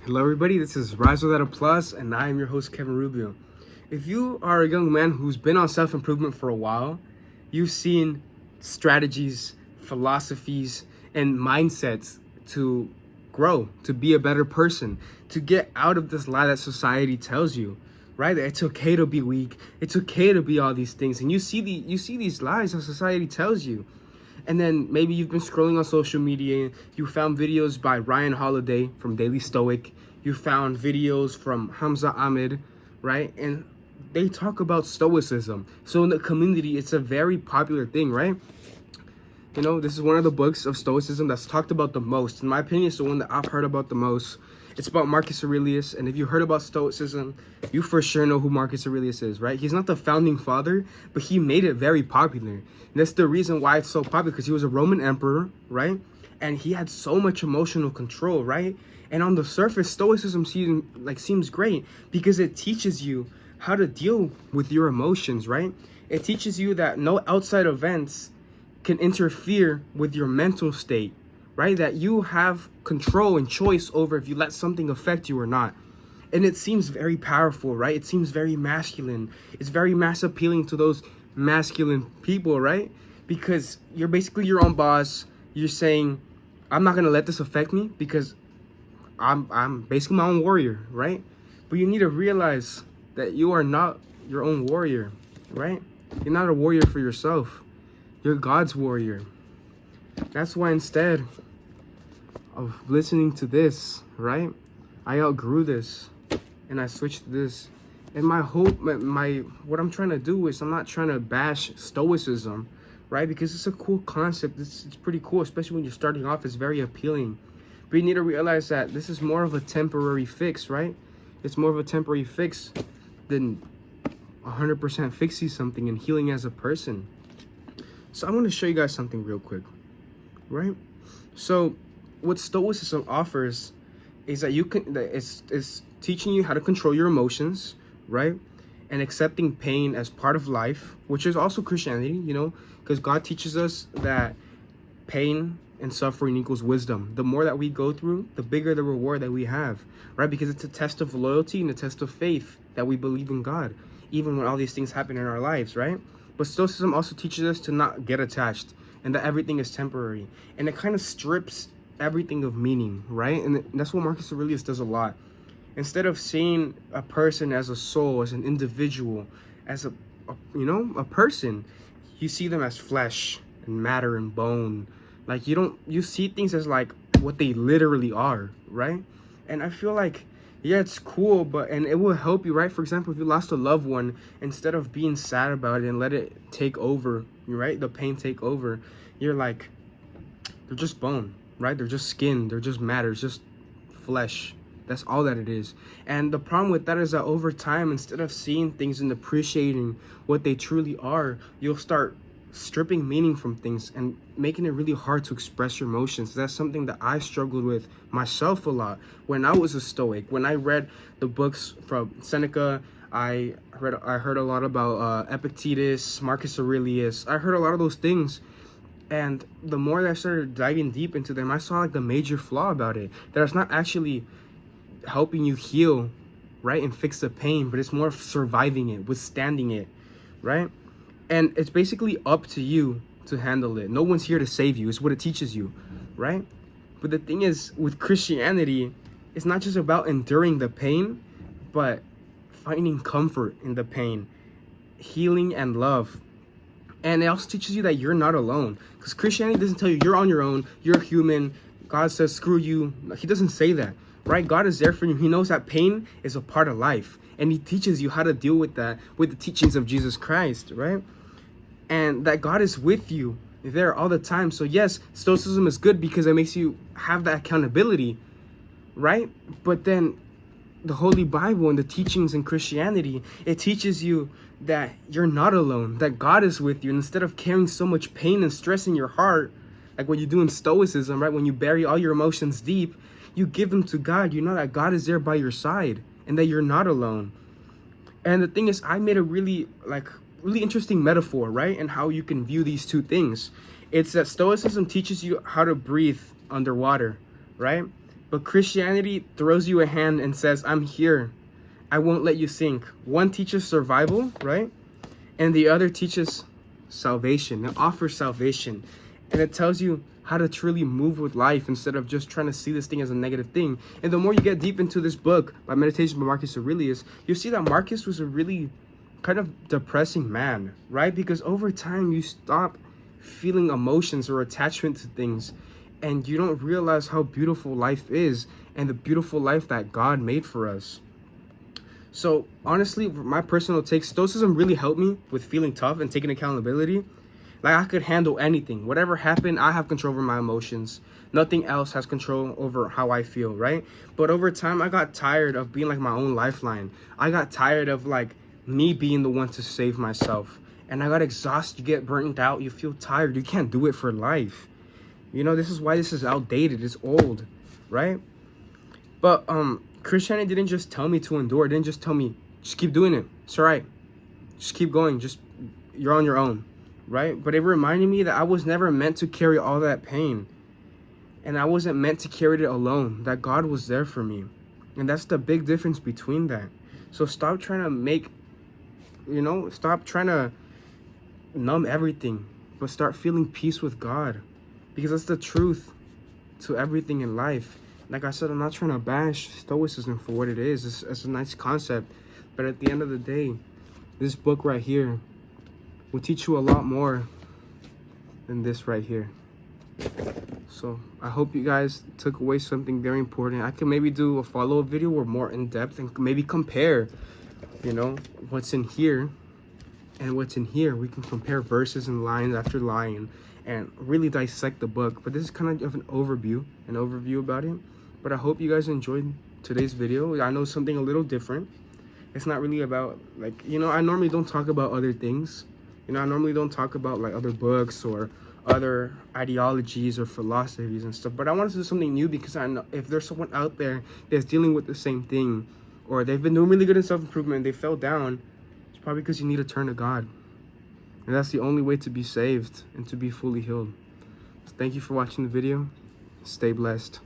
Hello everybody, this is Rise Without Applause, and I am your host Kevin Rubio. If you are a young man who's been on self-improvement for a while, you've seen strategies, philosophies, and mindsets to grow, to be a better person, to get out of this lie that society tells you, right? That it's okay to be weak, it's okay to be all these things, and you see these lies that society tells you. And then maybe you've been scrolling on social media, you found videos by Ryan Holiday from Daily Stoic, you found videos from Hamza Ahmed, right? And they talk about Stoicism. So in the community, it's a very popular thing, right? You know, this is one of the books of Stoicism that's talked about the most. In my opinion, it's the one that I've heard about the most. It's about Marcus Aurelius, and if you heard about Stoicism, you for sure know who Marcus Aurelius is, right? He's not the founding father, but he made it very popular. And that's the reason why it's so popular, because he was a Roman emperor, right? And he had so much emotional control, right? And on the surface, Stoicism seems great because it teaches you how to deal with your emotions, right? It teaches you that no outside events can interfere with your mental state, right? That you have control and choice over if you let something affect you or not. And it seems very powerful, right? It seems very masculine. It's very mass appealing to those masculine people, right? Because you're basically your own boss. You're saying, I'm not gonna let this affect me because I'm basically my own warrior, right? But you need to realize that you are not your own warrior, right? You're not a warrior for yourself. You're God's warrior. That's why instead of listening to this, right, I outgrew this and I switched to this. And my hope, what I'm trying to do is I'm not trying to bash Stoicism, right? Because it's a cool concept. It's pretty cool, especially when you're starting off. It's very appealing. But you need to realize that this is more of a temporary fix, right? It's more of a temporary fix than 100% fixing something and healing as a person. So I want to show you guys something real quick, right? So what Stoicism offers is that it's teaching you how to control your emotions, right? And accepting pain as part of life, which is also Christianity, you know, because God teaches us that pain and suffering equals wisdom. The more that we go through, the bigger the reward that we have, right? Because it's a test of loyalty and a test of faith that we believe in God, even when all these things happen in our lives, right? But Stoicism also teaches us to not get attached and that everything is temporary. And it kind of strips everything of meaning, right? And that's what Marcus Aurelius does a lot. Instead of seeing a person as a soul, as an individual, as a person, you see them as flesh and matter and bone. Like you see things as like what they literally are, right? And I feel like, yeah, it's cool, and it will help you, right? For example, if you lost a loved one, instead of being sad about it and let it take over, right? The pain take over, you're like, they're just bone, right? They're just skin, they're just matter, it's just flesh. That's all that it is. And the problem with that is that over time, instead of seeing things and appreciating what they truly are, you'll start stripping meaning from things and making it really hard to express your emotions. That's something that I struggled with myself a lot when I was a Stoic. When I read the books from Seneca, I heard a lot about Epictetus, Marcus Aurelius. I heard a lot of those things, and the more that I started diving deep into them, I saw like the major flaw about it, that it's not actually helping you heal, right, and fix the pain, but it's more of surviving it, withstanding it, right? And it's basically up to you to handle it. No one's here to save you. It's what it teaches you, right? But the thing is, with Christianity, it's not just about enduring the pain, but finding comfort in the pain, healing and love. And it also teaches you that you're not alone. Because Christianity doesn't tell you you're on your own, you're human, God says screw you. He doesn't say that, right? God is there for you. He knows that pain is a part of life. And he teaches you how to deal with that with the teachings of Jesus Christ, right? And that God is with you there all the time. So yes, Stoicism is good because it makes you have that accountability, right? But then the Holy Bible and the teachings in Christianity, it teaches you that you're not alone, that God is with you. And instead of carrying so much pain and stress in your heart, like what you do in Stoicism, right? When you bury all your emotions deep, you give them to God. You know that God is there by your side and that you're not alone. And the thing is, I made a really interesting metaphor, right? And how you can view these two things. It's that Stoicism teaches you how to breathe underwater, right? But Christianity throws you a hand and says, I'm here. I won't let you sink. One teaches survival, right? And the other teaches salvation. It offers salvation. And it tells you how to truly move with life instead of just trying to see this thing as a negative thing. And the more you get deep into this book by Meditation by Marcus Aurelius, you'll see that Marcus was a really kind of depressing man, right? Because over time you stop feeling emotions or attachment to things, and you don't realize how beautiful life is and the beautiful life that God made for us. So honestly, my personal take, Stoicism really helped me with feeling tough and taking accountability. Like, I could handle anything. Whatever happened, I have control over my emotions. Nothing else has control over how I feel, right? But over time, I got tired of being like my own lifeline. I got tired of like me being the one to save myself. And I got exhausted. You get burnt out. You feel tired. You can't do it for life. You know, this is why this is outdated. It's old, right? But Christianity didn't just tell me to endure. It didn't just tell me, just keep doing it. It's all right. Just keep going. You're on your own, right? But it reminded me that I was never meant to carry all that pain. And I wasn't meant to carry it alone. That God was there for me. And that's the big difference between that. So stop trying to stop trying to numb everything. But start feeling peace with God. Because that's the truth to everything in life. Like I said, I'm not trying to bash Stoicism for what it is. It's a nice concept. But at the end of the day, this book right here will teach you a lot more than this right here. So I hope you guys took away something very important. I can maybe do a follow-up video or more in-depth and maybe compare, what's in here and what's in here. We can compare verses and lines after line and really dissect the book. But this is kind of an overview about it. But I hope you guys enjoyed today's video. I know something a little different. It's not really about, I normally don't talk about other things. I normally don't talk about like other books or other ideologies or philosophies and stuff. But I wanted to do something new because I know if there's someone out there that's dealing with the same thing, or they've been doing really good in self-improvement and they fell down, it's probably because you need to turn to God. And that's the only way to be saved and to be fully healed. So thank you for watching the video. Stay blessed.